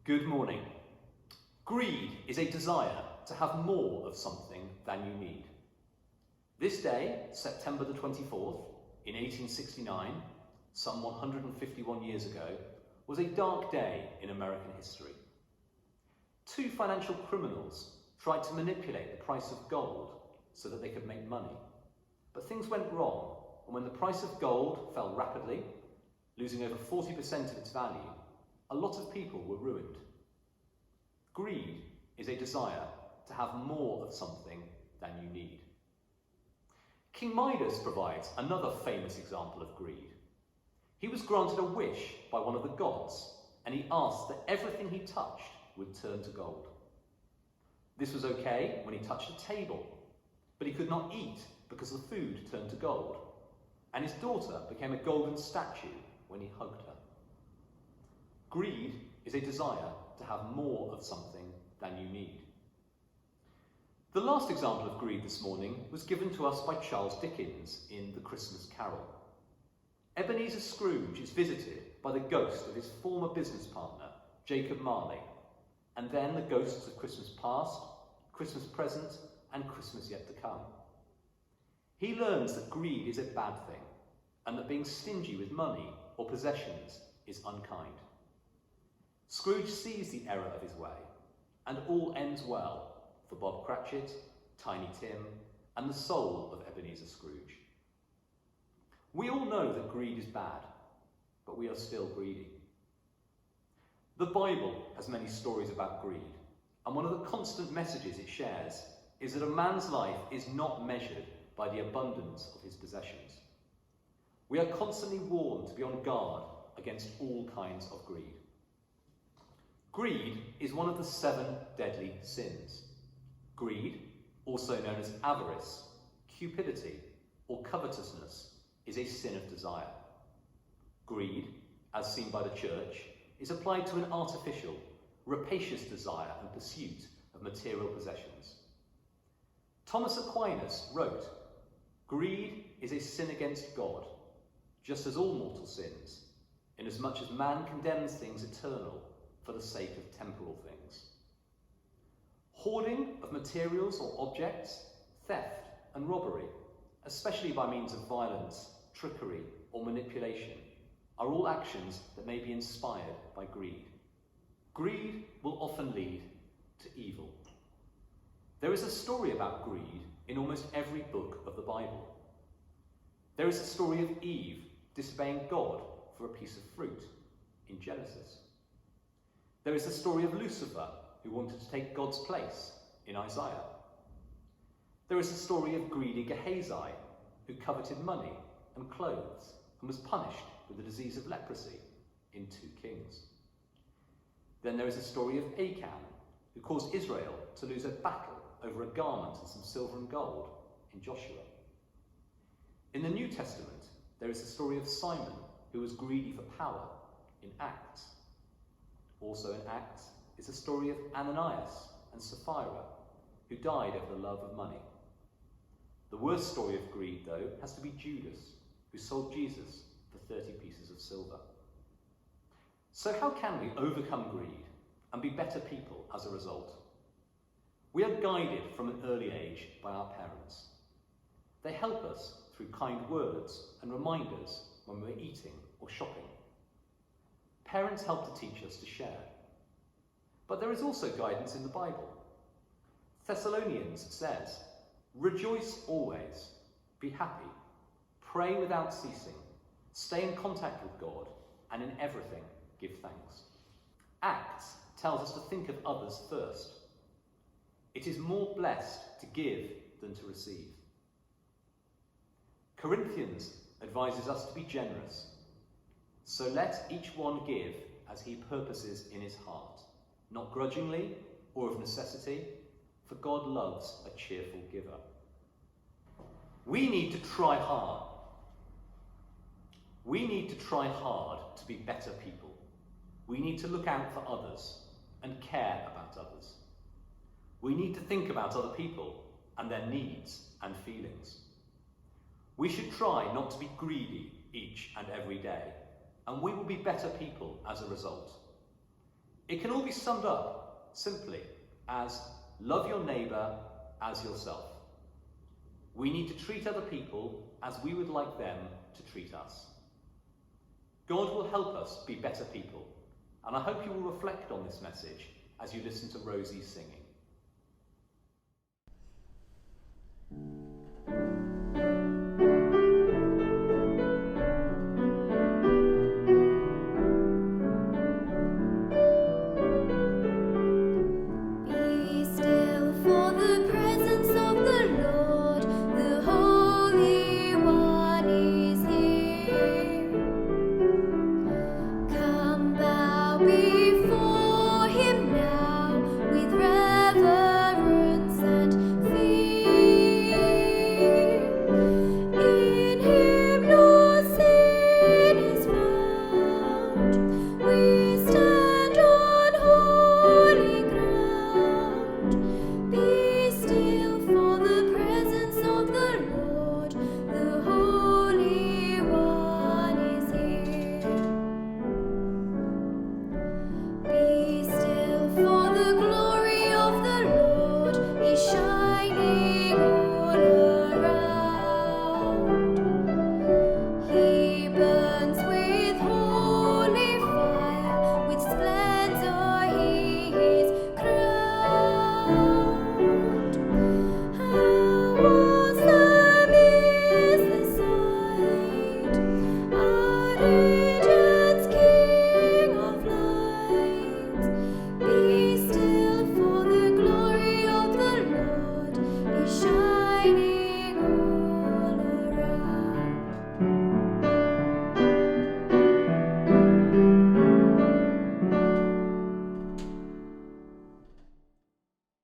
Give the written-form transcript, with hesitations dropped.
Good morning. Greed is a desire to have more of something than you need. This day, September the 24th, in 1869, some 151 years ago, was a dark day in American history. Two financial criminals tried to manipulate the price of gold so that they could make money. But things went wrong, and when the price of gold fell rapidly, losing over 40% of its value, a lot of people were ruined. Greed is a desire to have more of something than you need. King Midas provides another famous example of greed. He was granted a wish by one of the gods, and he asked that everything he touched would turn to gold. This was okay when he touched a table, but he could not eat because the food turned to gold, and his daughter became a golden statue when he hugged her. Greed is a desire to have more of something than you need. The last example of greed this morning was given to us by Charles Dickens in The Christmas Carol. Ebenezer Scrooge is visited by the ghost of his former business partner, Jacob Marley, and then the ghosts of Christmas past, Christmas present, and Christmas yet to come. He learns that greed is a bad thing, and that being stingy with money or possessions is unkind. Scrooge sees the error of his way, and all ends well for Bob Cratchit, Tiny Tim, and the soul of Ebenezer Scrooge. We all know that greed is bad, but we are still greedy. The Bible has many stories about greed, and one of the constant messages it shares is that a man's life is not measured by the abundance of his possessions. We are constantly warned to be on guard against all kinds of greed. Greed is one of the 7 deadly sins. Greed, also known as avarice, cupidity, or covetousness, is a sin of desire. Greed, as seen by the church, is applied to an artificial, rapacious desire and pursuit of material possessions. Thomas Aquinas wrote, "Greed is a sin against God, just as all mortal sins, inasmuch as man condemns things eternal for the sake of temporal things." Hoarding of materials or objects, theft and robbery, especially by means of violence, trickery or manipulation, are all actions that may be inspired by greed. Greed will often lead to evil. There is a story about greed in almost every book of the Bible. There is the story of Eve disobeying God for a piece of fruit in Genesis. There is the story of Lucifer, who wanted to take God's place in Isaiah. There is the story of greedy Gehazi, who coveted money and clothes and was punished with the disease of leprosy in 2 Kings. Then there is the story of Achan, who caused Israel to lose a battle over a garment and some silver and gold in Joshua. In the New Testament, there is the story of Simon, who was greedy for power in Acts. Also in Acts is the story of Ananias and Sapphira, who died over the love of money. The worst story of greed, though, has to be Judas, who sold Jesus for 30 pieces of silver. So how can we overcome greed and be better people as a result? We are guided from an early age by our parents. They help us through kind words and reminders when we're eating or shopping. Parents help to teach us to share. But there is also guidance in the Bible. Thessalonians says, "Rejoice always, be happy, pray without ceasing, stay in contact with God, and in everything give thanks." Acts tells us to think of others first. It is more blessed to give than to receive. Corinthians advises us to be generous. "So let each one give as he purposes in his heart, not grudgingly or of necessity, for God loves a cheerful giver." We need to try hard. We need to try hard to be better people. We need to look out for others and care about others. We need to think about other people and their needs and feelings. We should try not to be greedy each and every day, and we will be better people as a result. It can all be summed up simply as love your neighbour as yourself. We need to treat other people as we would like them to treat us. God will help us be better people, and I hope you will reflect on this message as you listen to Rosie singing.